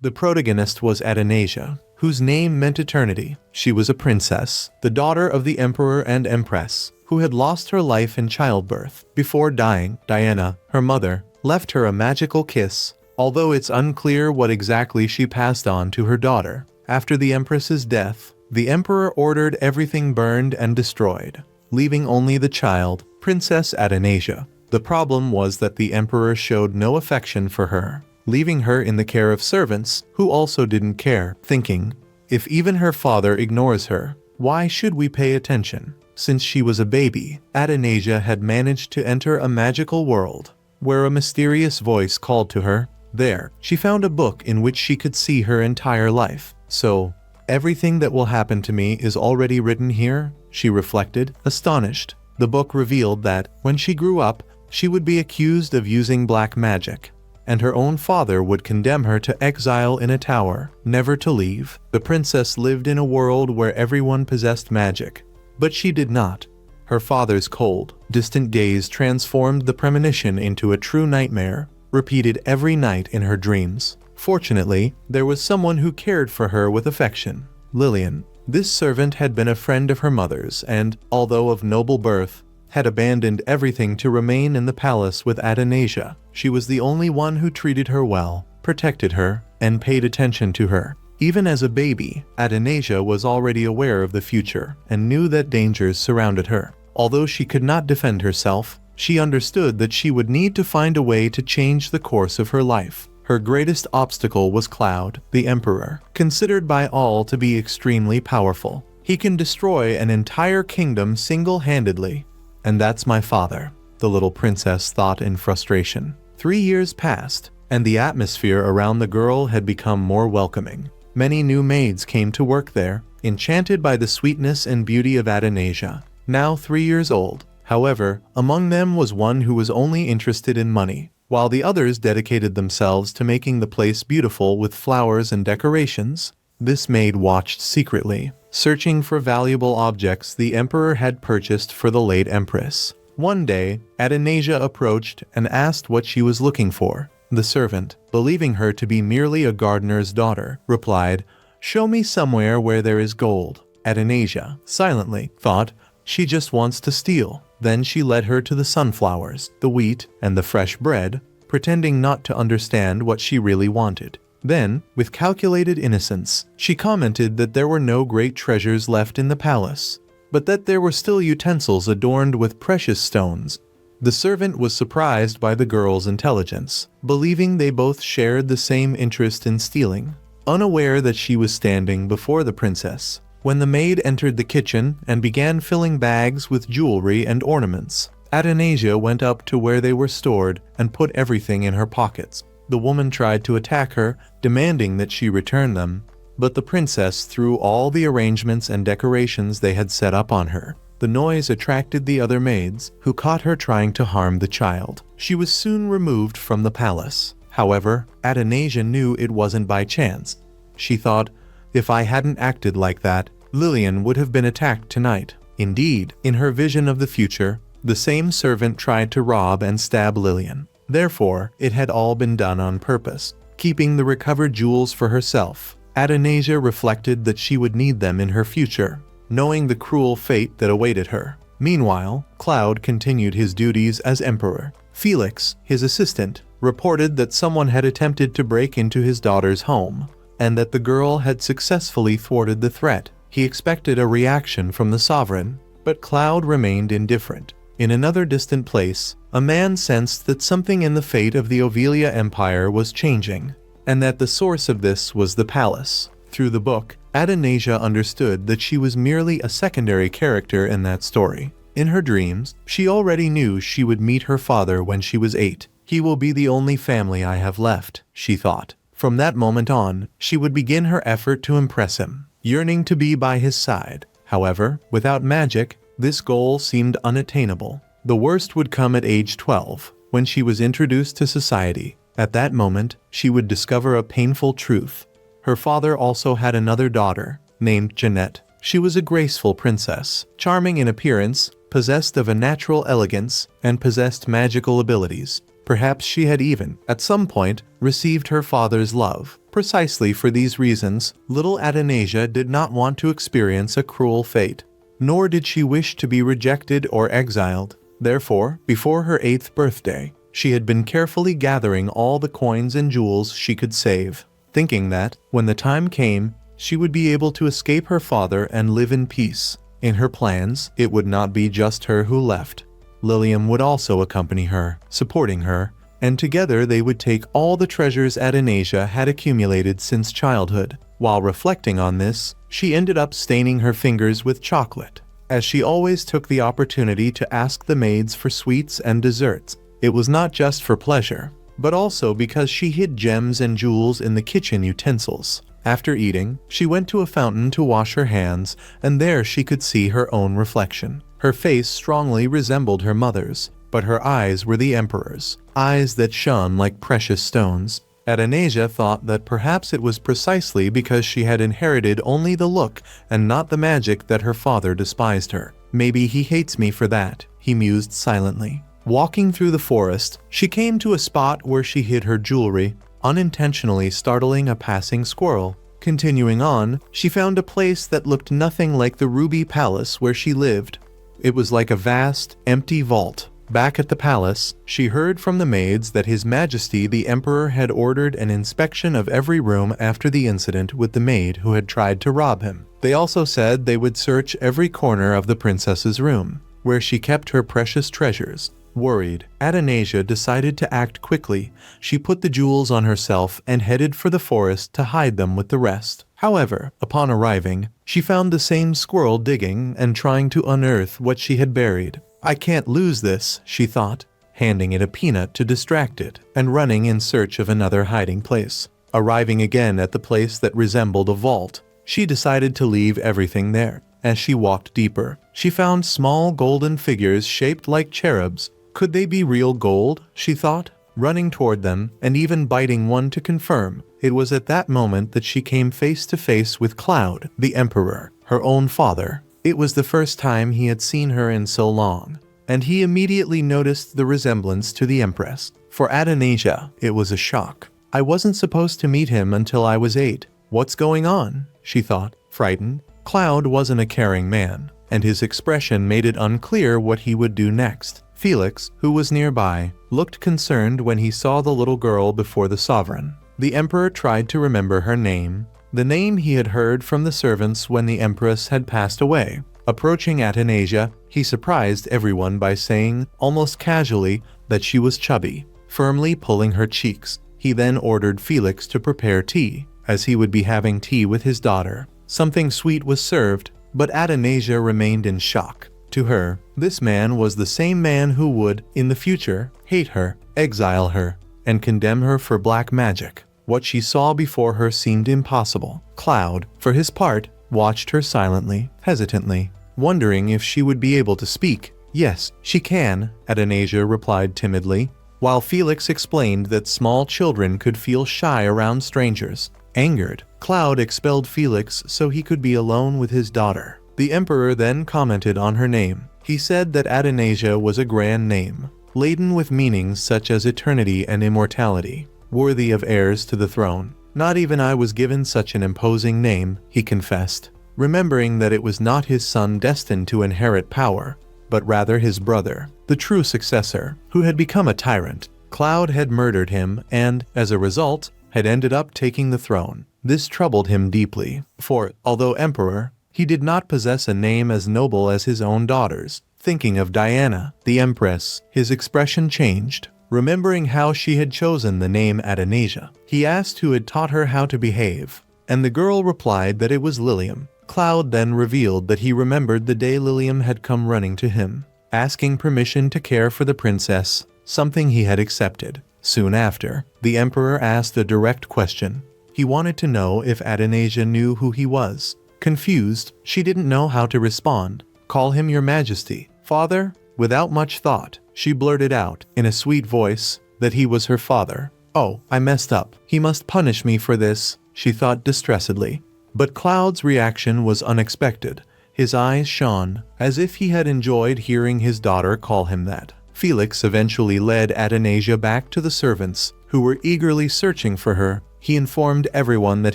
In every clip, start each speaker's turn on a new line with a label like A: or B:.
A: The protagonist was Athanasia, whose name meant eternity. She was a princess, the daughter of the emperor and empress, who had lost her life in childbirth. Before dying, Diana, her mother, left her a magical kiss, although it's unclear what exactly she passed on to her daughter. After the empress's death, the emperor ordered everything burned and destroyed, leaving only the child, Princess Athanasia. The problem was that the emperor showed no affection for her, leaving her in the care of servants who also didn't care, thinking, if even her father ignores her, why should we pay attention? Since she was a baby, Athanasia had managed to enter a magical world, where a mysterious voice called to her. There, she found a book in which she could see her entire life. So, everything that will happen to me is already written here, she reflected, astonished. The book revealed that, when she grew up, she would be accused of using black magic, and her own father would condemn her to exile in a tower, never to leave. The princess lived in a world where everyone possessed magic, but she did not. Her father's cold, distant gaze transformed the premonition into a true nightmare, repeated every night in her dreams. Fortunately, there was someone who cared for her with affection. Lillian. This servant had been a friend of her mother's and, although of noble birth, had abandoned everything to remain in the palace with Athanasia. She was the only one who treated her well, protected her, and paid attention to her. Even as a baby, Athanasia was already aware of the future and knew that dangers surrounded her. Although she could not defend herself, she understood that she would need to find a way to change the course of her life. Her greatest obstacle was Claude, the emperor, considered by all to be extremely powerful. He can destroy an entire kingdom single-handedly. And that's my father, the little princess thought in frustration. 3 years passed, and the atmosphere around the girl had become more welcoming. Many new maids came to work there, enchanted by the sweetness and beauty of Athanasia, now 3 years old. However, among them was one who was only interested in money, while the others dedicated themselves to making the place beautiful with flowers and decorations. This maid watched secretly, searching for valuable objects the emperor had purchased for the late empress. One day, Athanasia approached and asked what she was looking for. The servant, believing her to be merely a gardener's daughter, replied, "Show me somewhere where there is gold." Athanasia, silently, thought, "She just wants to steal." Then she led her to the sunflowers, the wheat, and the fresh bread, pretending not to understand what she really wanted. Then, with calculated innocence, she commented that there were no great treasures left in the palace, but that there were still utensils adorned with precious stones. The servant was surprised by the girl's intelligence, believing they both shared the same interest in stealing, unaware that she was standing before the princess. When the maid entered the kitchen and began filling bags with jewelry and ornaments, Athanasia went up to where they were stored and put everything in her pockets. The woman tried to attack her, demanding that she return them, but the princess threw all the arrangements and decorations they had set up on her. The noise attracted the other maids, who caught her trying to harm the child. She was soon removed from the palace. However, Athanasia knew it wasn't by chance. She thought, if I hadn't acted like that, Lillian would have been attacked tonight. Indeed, in her vision of the future, the same servant tried to rob and stab Lillian. Therefore, it had all been done on purpose, keeping the recovered jewels for herself. Athanasia reflected that she would need them in her future, knowing the cruel fate that awaited her. Meanwhile, Claude continued his duties as emperor. Felix, his assistant, reported that someone had attempted to break into his daughter's home, and that the girl had successfully thwarted the threat. He expected a reaction from the sovereign, but Claude remained indifferent. In another distant place, a man sensed that something in the fate of the Obelia Empire was changing, and that the source of this was the palace. Through the book, Athanasia understood that she was merely a secondary character in that story. In her dreams, she already knew she would meet her father when she was 8. He will be the only family I have left, she thought. From that moment on, she would begin her effort to impress him, yearning to be by his side. However, without magic, this goal seemed unattainable. The worst would come at age 12, when she was introduced to society. At that moment, she would discover a painful truth. Her father also had another daughter, named Jeanette. She was a graceful princess, charming in appearance, possessed of a natural elegance, and possessed magical abilities. Perhaps she had even, at some point, received her father's love. Precisely for these reasons, little Athanasia did not want to experience a cruel fate. Nor did she wish to be rejected or exiled. Therefore, before her 8th birthday, she had been carefully gathering all the coins and jewels she could save, thinking that, when the time came, she would be able to escape her father and live in peace. In her plans, it would not be just her who left. Lilium would also accompany her, supporting her, and together they would take all the treasures Athanasia had accumulated since childhood. While reflecting on this, she ended up staining her fingers with chocolate, as she always took the opportunity to ask the maids for sweets and desserts. It was not just for pleasure, but also because she hid gems and jewels in the kitchen utensils. After eating, she went to a fountain to wash her hands, and there she could see her own reflection. Her face strongly resembled her mother's, but her eyes were the emperor's, eyes that shone like precious stones. Athanasia thought that perhaps it was precisely because she had inherited only the look and not the magic that her father despised her. Maybe he hates me for that, he mused silently. Walking through the forest, she came to a spot where she hid her jewelry, unintentionally startling a passing squirrel. Continuing on, she found a place that looked nothing like the ruby palace where she lived. It was like a vast, empty vault. Back at the palace, she heard from the maids that His Majesty the Emperor had ordered an inspection of every room after the incident with the maid who had tried to rob him. They also said they would search every corner of the princess's room, where she kept her precious treasures. Worried, Athanasia decided to act quickly. She put the jewels on herself and headed for the forest to hide them with the rest. However, upon arriving, she found the same squirrel digging and trying to unearth what she had buried. I can't lose this, she thought, handing it a peanut to distract it, and running in search of another hiding place. Arriving again at the place that resembled a vault, she decided to leave everything there. As she walked deeper, she found small golden figures shaped like cherubs. Could they be real gold? She thought, running toward them and even biting one to confirm. It was at that moment that she came face to face with Claude, the emperor, her own father. It was the first time he had seen her in so long, and he immediately noticed the resemblance to the empress. For Athanasia, it was a shock. I wasn't supposed to meet him until I was 8. What's going on? She thought, frightened. Claude wasn't a caring man, and his expression made it unclear what he would do next. Felix, who was nearby, looked concerned when he saw the little girl before the sovereign. The emperor tried to remember her name, the name he had heard from the servants when the empress had passed away. Approaching Athanasia, he surprised everyone by saying, almost casually, that she was chubby, firmly pulling her cheeks. He then ordered Felix to prepare tea, as he would be having tea with his daughter. Something sweet was served, but Athanasia remained in shock. To her, this man was the same man who would, in the future, hate her, exile her, and condemn her for black magic. What she saw before her seemed impossible. Claude, for his part, watched her silently, hesitantly, wondering if she would be able to speak. Yes, she can, Athanasia replied timidly, while Felix explained that small children could feel shy around strangers. Angered, Claude expelled Felix so he could be alone with his daughter. The emperor then commented on her name. He said that Athanasia was a grand name, laden with meanings such as eternity and immortality, worthy of heirs to the throne. Not even I was given such an imposing name, he confessed, remembering that it was not his son destined to inherit power, but rather his brother, the true successor, who had become a tyrant. Claude had murdered him and, as a result, had ended up taking the throne. This troubled him deeply, for, although emperor, he did not possess a name as noble as his own daughter's. Thinking of Diana, the empress, his expression changed. Remembering how she had chosen the name Athanasia, he asked who had taught her how to behave, and the girl replied that it was Lilium. Claude then revealed that he remembered the day Lilium had come running to him, asking permission to care for the princess, something he had accepted. Soon after, the emperor asked a direct question. He wanted to know if Athanasia knew who he was. Confused, she didn't know how to respond. Call him your majesty, father? Without much thought, she blurted out, in a sweet voice, that he was her father. Oh, I messed up. He must punish me for this, she thought distressedly. But Claude's reaction was unexpected. His eyes shone, as if he had enjoyed hearing his daughter call him that. Felix eventually led Athanasia back to the servants, who were eagerly searching for her. he informed everyone that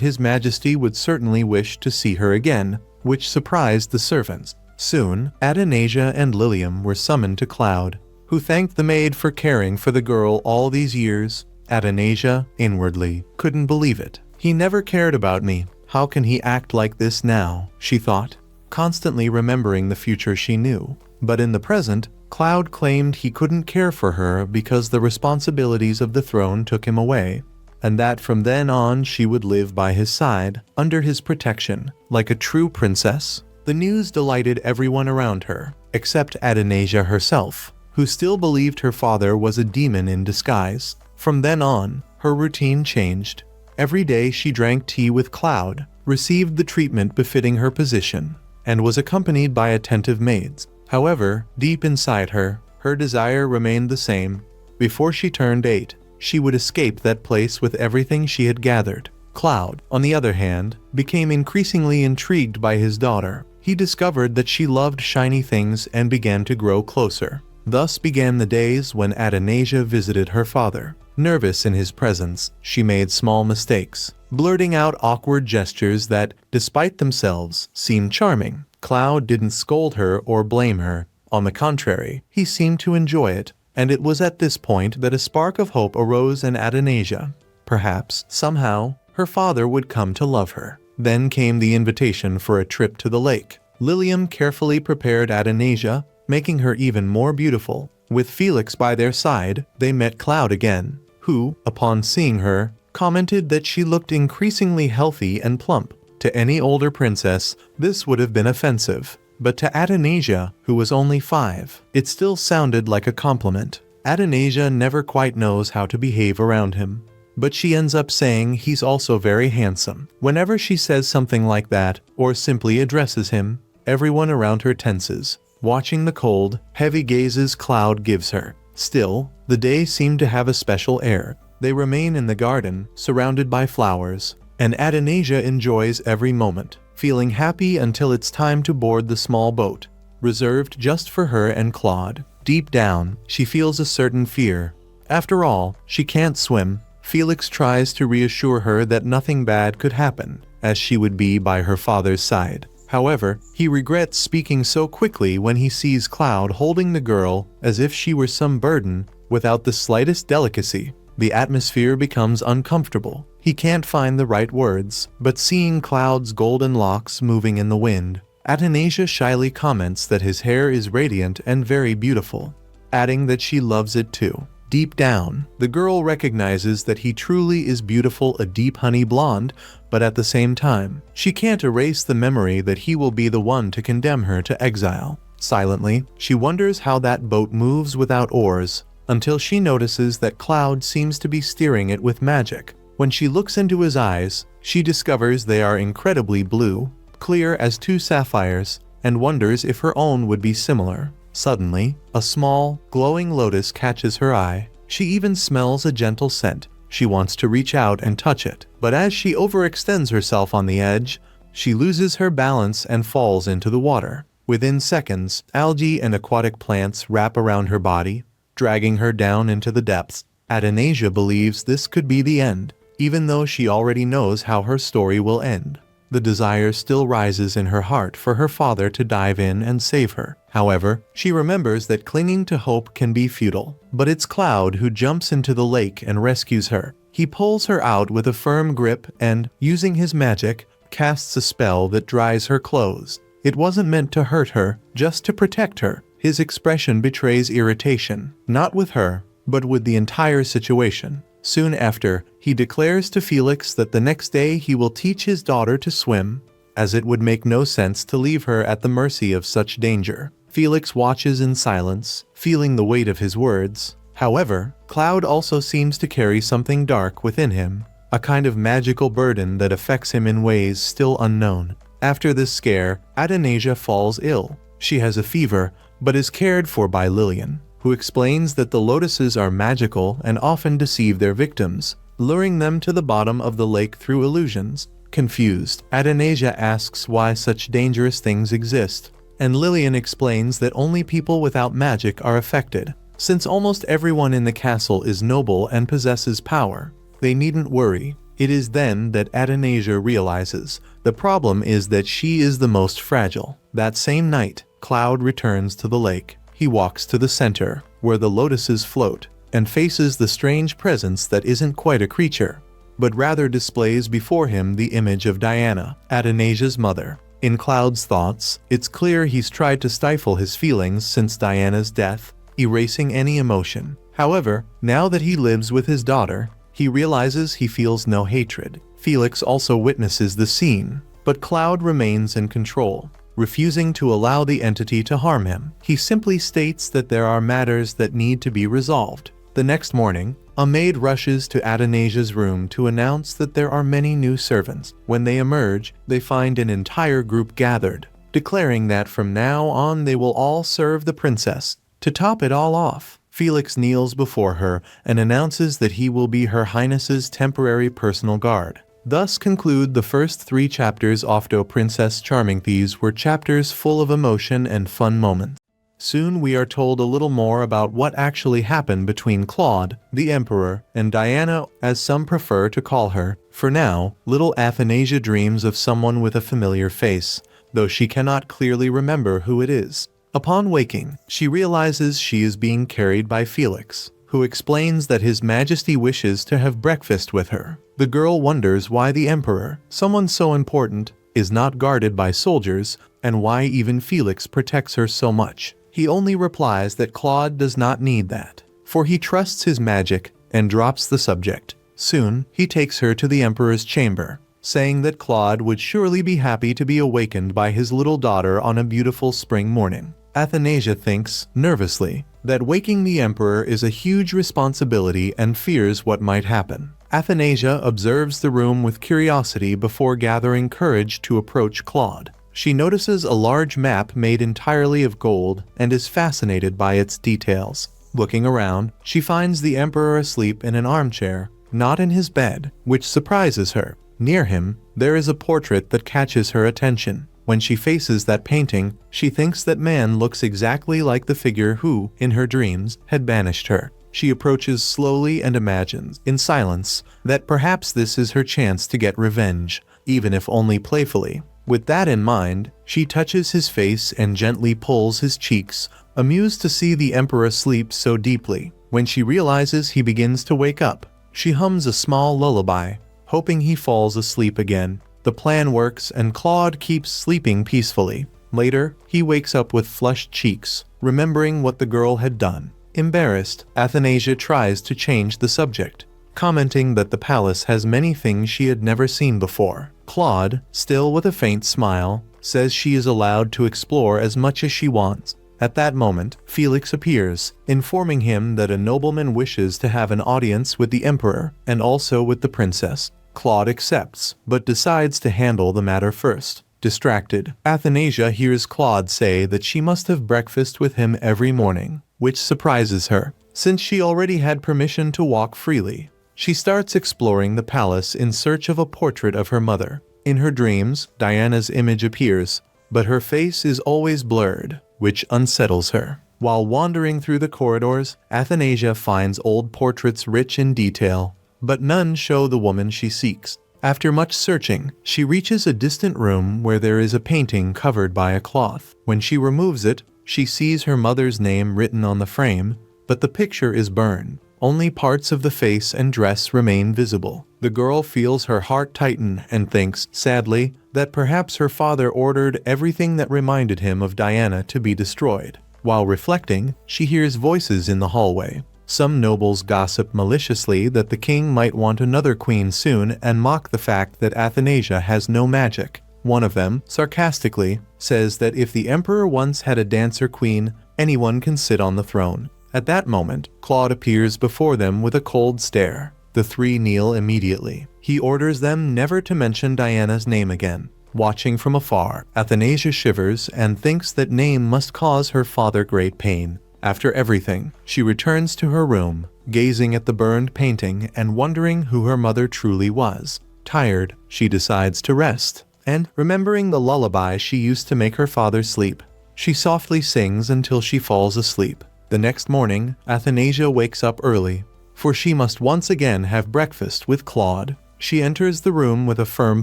A: His Majesty would certainly wish to see her again, which surprised the servants. Soon, Athanasia and Lilium were summoned to Claude, who thanked the maid for caring for the girl all these years. Athanasia, inwardly, couldn't believe it. He never cared about me. How can he act like this now? She thought, constantly remembering the future she knew. But in the present, Claude claimed he couldn't care for her because the responsibilities of the throne took him away, and that from then on she would live by his side, under his protection, like a true princess. The news delighted everyone around her, except Athanasia herself, who still believed her father was a demon in disguise. From then on, her routine changed. Every day she drank tea with Claude, received the treatment befitting her position, and was accompanied by attentive maids. However, deep inside her, her desire remained the same. Before she turned 8, she would escape that place with everything she had gathered. Claude, on the other hand, became increasingly intrigued by his daughter. He discovered that she loved shiny things and began to grow closer. Thus began the days when Athanasia visited her father. Nervous in his presence, she made small mistakes, blurting out awkward gestures that, despite themselves, seemed charming. Claude didn't scold her or blame her. On the contrary, he seemed to enjoy it, and it was at this point that a spark of hope arose in Athanasia. Perhaps, somehow, her father would come to love her. Then came the invitation for a trip to the lake. Lilium carefully prepared Athanasia, making her even more beautiful. With Felix by their side, they met Claude again, who, upon seeing her, commented that she looked increasingly healthy and plump. To any older princess, this would have been offensive, but to Athanasia, who was only 5, it still sounded like a compliment. Athanasia never quite knows how to behave around him, but she ends up saying he's also very handsome. Whenever she says something like that, or simply addresses him, everyone around her tenses, watching the cold, heavy gazes Claude gives her. Still, the day seemed to have a special air. They remain in the garden, surrounded by flowers, and Athanasia enjoys every moment, feeling happy until it's time to board the small boat, reserved just for her and Claude. Deep down, she feels a certain fear. After all, she can't swim. Felix tries to reassure her that nothing bad could happen, as she would be by her father's side. However, he regrets speaking so quickly when he sees Claude holding the girl as if she were some burden, without the slightest delicacy. The atmosphere becomes uncomfortable. He can't find the right words, but seeing Claude's golden locks moving in the wind, Athanasia shyly comments that his hair is radiant and very beautiful, adding that she loves it too. Deep down, the girl recognizes that he truly is beautiful, a deep honey blonde, but at the same time, she can't erase the memory that he will be the one to condemn her to exile. Silently, she wonders how that boat moves without oars, until she notices that Claude seems to be steering it with magic. When she looks into his eyes, she discovers they are incredibly blue, clear as 2 sapphires, and wonders if her own would be similar. Suddenly, a small, glowing lotus catches her eye. She even smells a gentle scent. She wants to reach out and touch it, but as she overextends herself on the edge, she loses her balance and falls into the water. Within seconds, algae and aquatic plants wrap around her body, dragging her down into the depths. Athanasia believes this could be the end, even though she already knows how her story will end. The desire still rises in her heart for her father to dive in and save her. However, she remembers that clinging to hope can be futile. But it's Claude who jumps into the lake and rescues her. He pulls her out with a firm grip and, using his magic, casts a spell that dries her clothes. It wasn't meant to hurt her, just to protect her. His expression betrays irritation, not with her, but with the entire situation. Soon after, he declares to Felix that the next day he will teach his daughter to swim, as it would make no sense to leave her at the mercy of such danger. Felix watches in silence, feeling the weight of his words. However, Claude also seems to carry something dark within him, a kind of magical burden that affects him in ways still unknown. After this scare, Athanasia falls ill. She has a fever, but is cared for by Lilian, who explains that the lotuses are magical and often deceive their victims, luring them to the bottom of the lake through illusions. Confused, Athanasia asks why such dangerous things exist, and Lilian explains that only people without magic are affected. Since almost everyone in the castle is noble and possesses power, they needn't worry. It is then that Athanasia realizes the problem is that she is the most fragile. That same night, Claude returns to the lake. He walks to the center, where the lotuses float, and faces the strange presence that isn't quite a creature, but rather displays before him the image of Diana, Athanasia's mother. In Claude's thoughts, it's clear he's tried to stifle his feelings since Diana's death, erasing any emotion. However, now that he lives with his daughter, he realizes he feels no hatred. Felix also witnesses the scene, but Claude remains in control, refusing to allow the entity to harm him. He simply states that there are matters that need to be resolved. The next morning, a maid rushes to Athanasia's room to announce that there are many new servants. When they emerge, they find an entire group gathered, declaring that from now on they will all serve the princess. To top it all off, Felix kneels before her and announces that he will be Her Highness's temporary personal guard. Thus conclude the first 3 chapters of Princess Charming. These were chapters full of emotion and fun moments. Soon we are told a little more about what actually happened between Claude, the Emperor, and Diana, as some prefer to call her. For now, little Athanasia dreams of someone with a familiar face, though she cannot clearly remember who it is. Upon waking, she realizes she is being carried by Felix, who explains that His Majesty wishes to have breakfast with her. The girl wonders why the Emperor, someone so important, is not guarded by soldiers, and why even Felix protects her so much. He only replies that Claude does not need that, for he trusts his magic, and drops the subject. Soon, he takes her to the Emperor's chamber, saying that Claude would surely be happy to be awakened by his little daughter on a beautiful spring morning. Athanasia thinks, nervously, that waking the Emperor is a huge responsibility and fears what might happen. Athanasia observes the room with curiosity before gathering courage to approach Claude. She notices a large map made entirely of gold and is fascinated by its details. Looking around, she finds the Emperor asleep in an armchair, not in his bed, which surprises her. Near him, there is a portrait that catches her attention. When she faces that painting, she thinks that man looks exactly like the figure who, in her dreams, had banished her. She approaches slowly and imagines, in silence, that perhaps this is her chance to get revenge, even if only playfully. With that in mind, she touches his face and gently pulls his cheeks, amused to see the Emperor sleep so deeply. When she realizes he begins to wake up, she hums a small lullaby, hoping he falls asleep again. The plan works and Claude keeps sleeping peacefully. Later, he wakes up with flushed cheeks, remembering what the girl had done. Embarrassed, Athanasia tries to change the subject, commenting that the palace has many things she had never seen before. Claude, still with a faint smile, says she is allowed to explore as much as she wants. At that moment, Felix appears, informing him that a nobleman wishes to have an audience with the Emperor and also with the princess. Claude accepts, but decides to handle the matter first. Distracted, Athanasia hears Claude say that she must have breakfast with him every morning, which surprises her, since she already had permission to walk freely. She starts exploring the palace in search of a portrait of her mother. In her dreams, Diana's image appears, but her face is always blurred, which unsettles her. While wandering through the corridors, Athanasia finds old portraits rich in detail, but none show the woman she seeks. After much searching, she reaches a distant room where there is a painting covered by a cloth. When she removes it, she sees her mother's name written on the frame, but the picture is burned. Only parts of the face and dress remain visible. The girl feels her heart tighten and thinks, sadly, that perhaps her father ordered everything that reminded him of Diana to be destroyed. While reflecting, she hears voices in the hallway. Some nobles gossip maliciously that the king might want another queen soon and mock the fact that Athanasia has no magic. One of them, sarcastically, says that if the emperor once had a dancer queen, anyone can sit on the throne. At that moment, Claude appears before them with a cold stare. The three kneel immediately. He orders them never to mention Diana's name again. Watching from afar, Athanasia shivers and thinks that name must cause her father great pain. After everything, she returns to her room, gazing at the burned painting and wondering who her mother truly was. Tired, she decides to rest, and, remembering the lullaby she used to make her father sleep, she softly sings until she falls asleep. The next morning, Athanasia wakes up early, for she must once again have breakfast with Claude. She enters the room with a firm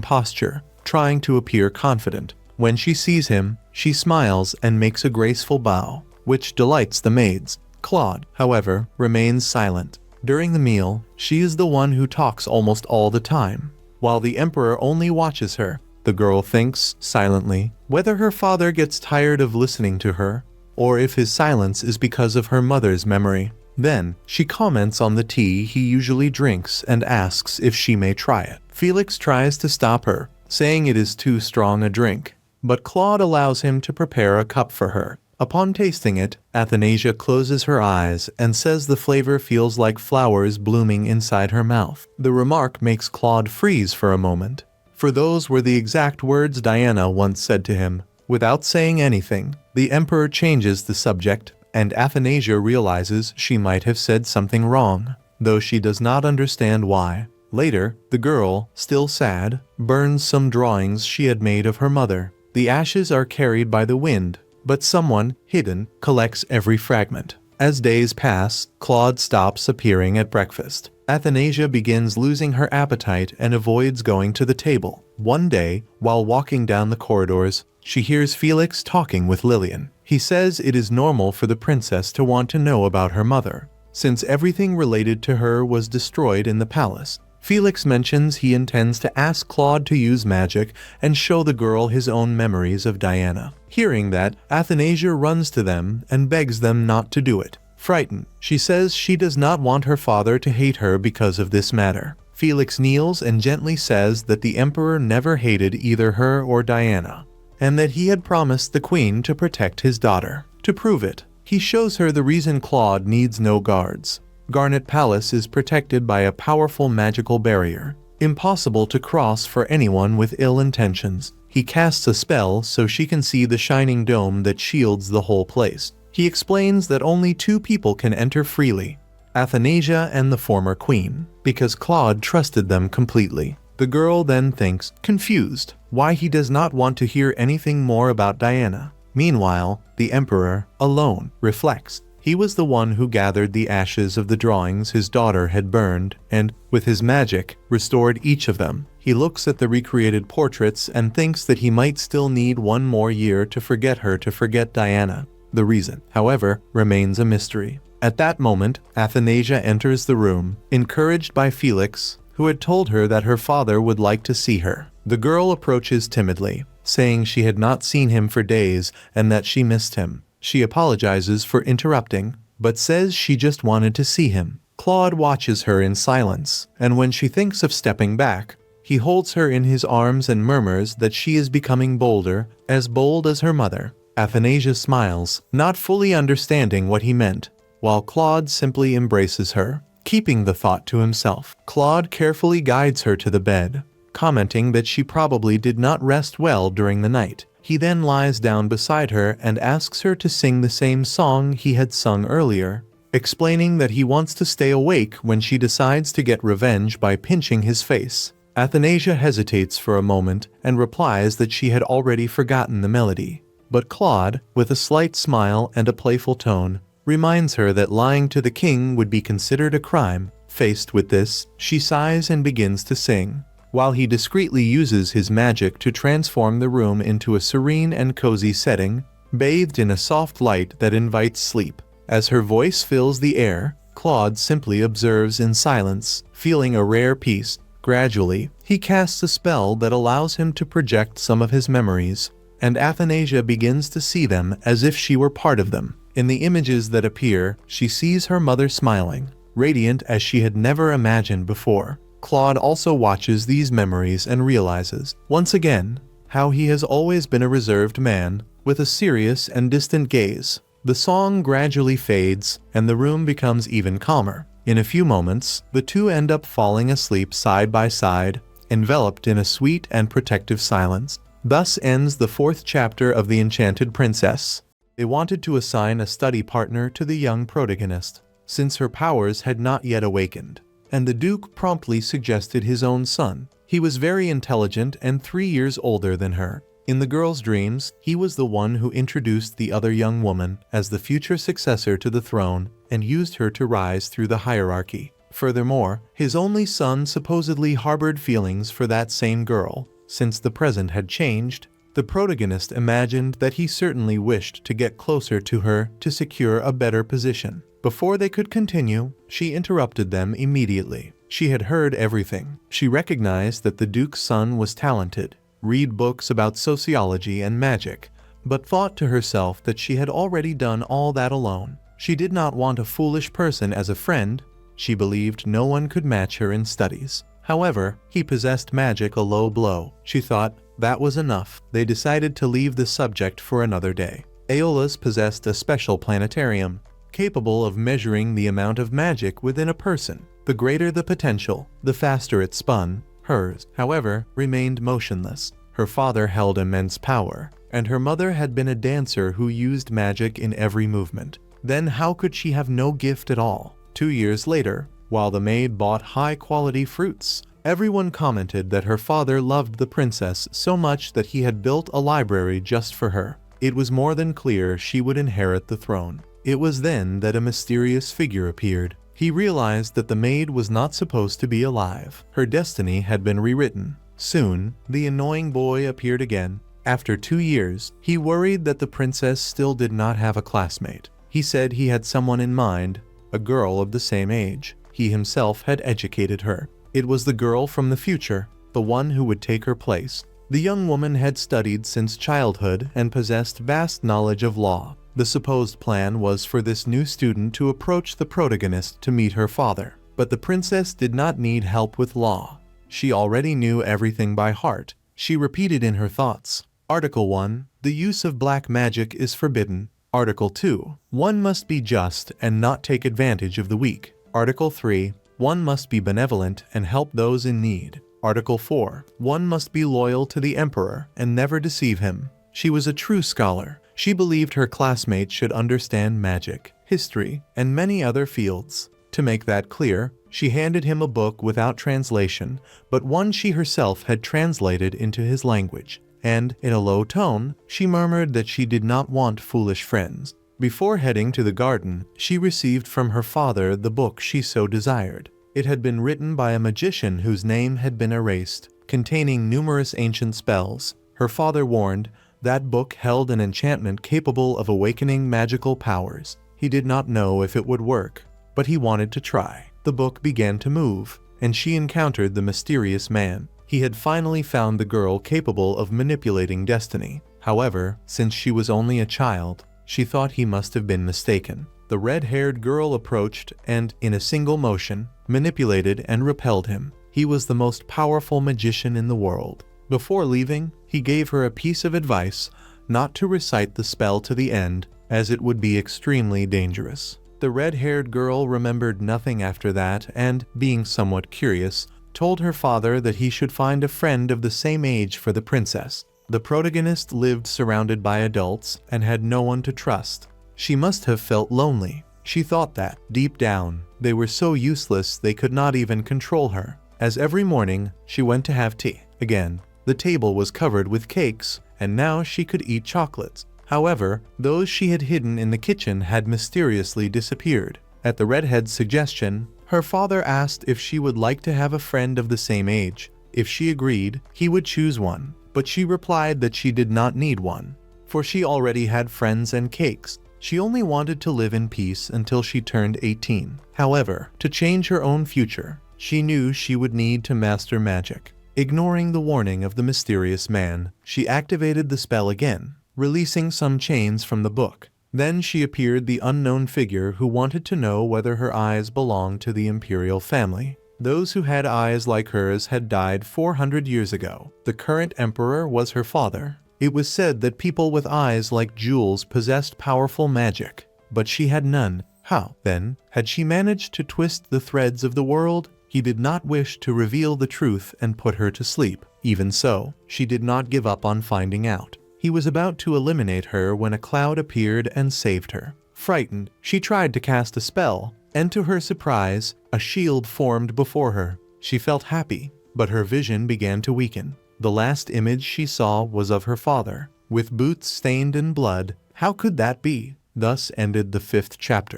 A: posture, trying to appear confident. When she sees him, she smiles and makes a graceful bow, which delights the maids. Claude, however, remains silent. During the meal, she is the one who talks almost all the time, while the emperor only watches her. The girl thinks, silently, whether her father gets tired of listening to her, or if his silence is because of her mother's memory. Then, she comments on the tea he usually drinks and asks if she may try it. Felix tries to stop her, saying it is too strong a drink, but Claude allows him to prepare a cup for her. Upon tasting it, Athanasia closes her eyes and says the flavor feels like flowers blooming inside her mouth. The remark makes Claude freeze for a moment, for those were the exact words Diana once said to him. Without saying anything, the emperor changes the subject, and Athanasia realizes she might have said something wrong, though she does not understand why. Later, the girl, still sad, burns some drawings she had made of her mother. The ashes are carried by the wind, but someone, hidden, collects every fragment. As days pass, Claude stops appearing at breakfast. Athanasia begins losing her appetite and avoids going to the table. One day, while walking down the corridors, she hears Felix talking with Lillian. He says it is normal for the princess to want to know about her mother, since everything related to her was destroyed in the palace. Felix mentions he intends to ask Claude to use magic and show the girl his own memories of Diana. Hearing that, Athanasia runs to them and begs them not to do it. Frightened, she says she does not want her father to hate her because of this matter. Felix kneels and gently says that the emperor never hated either her or Diana, and that he had promised the queen to protect his daughter. To prove it, he shows her the reason Claude needs no guards. Garnet Palace is protected by a powerful magical barrier, impossible to cross for anyone with ill intentions. He casts a spell so she can see the shining dome that shields the whole place. He explains that only two people can enter freely, Athanasia and the former queen, because Claude trusted them completely. The girl then thinks, confused, why he does not want to hear anything more about Diana. Meanwhile, the emperor, alone, reflects. He was the one who gathered the ashes of the drawings his daughter had burned and, with his magic, restored each of them. He looks at the recreated portraits and thinks that he might still need one more year to forget her to forget Diana. The reason, however, remains a mystery. At that moment, Athanasia enters the room, encouraged by Felix, who had told her that her father would like to see her. The girl approaches timidly, saying she had not seen him for days and that she missed him. She apologizes for interrupting, but says she just wanted to see him. Claude watches her in silence, and when she thinks of stepping back, he holds her in his arms and murmurs that she is becoming bolder, as bold as her mother. Athanasia smiles, not fully understanding what he meant, while Claude simply embraces her, keeping the thought to himself. Claude carefully guides her to the bed, commenting that she probably did not rest well during the night. He then lies down beside her and asks her to sing the same song he had sung earlier, explaining that he wants to stay awake when she decides to get revenge by pinching his face. Athanasia hesitates for a moment and replies that she had already forgotten the melody. But Claude, with a slight smile and a playful tone, reminds her that lying to the king would be considered a crime. Faced with this, she sighs and begins to sing, while he discreetly uses his magic to transform the room into a serene and cozy setting, bathed in a soft light that invites sleep. As her voice fills the air, Claude simply observes in silence, feeling a rare peace. Gradually, he casts a spell that allows him to project some of his memories, and Athanasia begins to see them as if she were part of them. In the images that appear, she sees her mother smiling, radiant as she had never imagined before. Claude also watches these memories and realizes, once again, how he has always been a reserved man, with a serious and distant gaze. The song gradually fades, and the room becomes even calmer. In a few moments, the two end up falling asleep side by side, enveloped in a sweet and protective silence. Thus ends the 4th chapter of The Enchanted Princess. They wanted to assign a study partner to the young protagonist, since her powers had not yet awakened, and the Duke promptly suggested his own son. He was very intelligent and 3 years older than her. In the girl's dreams, he was the one who introduced the other young woman as the future successor to the throne and used her to rise through the hierarchy. Furthermore, his only son supposedly harbored feelings for that same girl. Since the present had changed, the protagonist imagined that he certainly wished to get closer to her to secure a better position. Before they could continue, she interrupted them immediately. She had heard everything. She recognized that the Duke's son was talented, read books about sociology and magic, but thought to herself that she had already done all that alone. She did not want a foolish person as a friend. She believed no one could match her in studies. However, he possessed magic a low blow. She thought that was enough. They decided to leave the subject for another day. Aeolus possessed a special planetarium, capable of measuring the amount of magic within a person. The greater the potential, the faster it spun. Hers, however, remained motionless. Her father held immense power, and her mother had been a dancer who used magic in every movement. Then how could she have no gift at all? 2 years later, while the maid bought high-quality fruits, everyone commented that her father loved the princess so much that he had built a library just for her. It was more than clear she would inherit the throne. It was then that a mysterious figure appeared. He realized that the maid was not supposed to be alive. Her destiny had been rewritten. Soon, the annoying boy appeared again. After 2 years, he worried that the princess still did not have a classmate. He said he had someone in mind, a girl of the same age. He himself had educated her. It was the girl from the future, the one who would take her place. The young woman had studied since childhood and possessed vast knowledge of law. The supposed plan was for this new student to approach the protagonist to meet her father. But the princess did not need help with law. She already knew everything by heart. She repeated in her thoughts. Article 1. The use of black magic is forbidden. Article 2. One must be just and not take advantage of the weak. Article 3. One must be benevolent and help those in need. Article 4. One must be loyal to the emperor and never deceive him. She was a true scholar. She believed her classmates should understand magic, history, and many other fields. To make that clear, she handed him a book without translation, but one she herself had translated into his language. And, in a low tone, she murmured that she did not want foolish friends. Before heading to the garden, she received from her father the book she so desired. It had been written by a magician whose name had been erased, containing numerous ancient spells. Her father warned, that book held an enchantment capable of awakening magical powers. He did not know if it would work, but he wanted to try. The book began to move, and she encountered the mysterious man. He had finally found the girl capable of manipulating destiny. However, since she was only a child, she thought he must have been mistaken. The red-haired girl approached and, in a single motion, manipulated and repelled him. He was the most powerful magician in the world. Before leaving, he gave her a piece of advice not to recite the spell to the end, as it would be extremely dangerous. The red-haired girl remembered nothing after that and, being somewhat curious, told her father that he should find a friend of the same age for the princess. The protagonist lived surrounded by adults and had no one to trust. She must have felt lonely. She thought that, deep down, they were so useless they could not even control her. As every morning, she went to have tea. Again, the table was covered with cakes, and now she could eat chocolates. However, those she had hidden in the kitchen had mysteriously disappeared. At the redhead's suggestion, her father asked if she would like to have a friend of the same age. If she agreed, he would choose one, but she replied that she did not need one, for she already had friends and cakes. She only wanted to live in peace until she turned 18. However, to change her own future, she knew she would need to master magic. Ignoring the warning of the mysterious man, she activated the spell again, releasing some chains from the book. Then she appeared the unknown figure who wanted to know whether her eyes belonged to the imperial family. Those who had eyes like hers had died 400 years ago. The current emperor was her father. It was said that people with eyes like jewels possessed powerful magic, but she had none. How, then, had she managed to twist the threads of the world? He did not wish to reveal the truth and put her to sleep. Even so, she did not give up on finding out. He was about to eliminate her when a cloud appeared and saved her. Frightened, she tried to cast a spell, and to her surprise, a shield formed before her. She felt happy, but her vision began to weaken. The last image she saw was of her father, with boots stained in blood. How could that be? Thus ended the 5th chapter.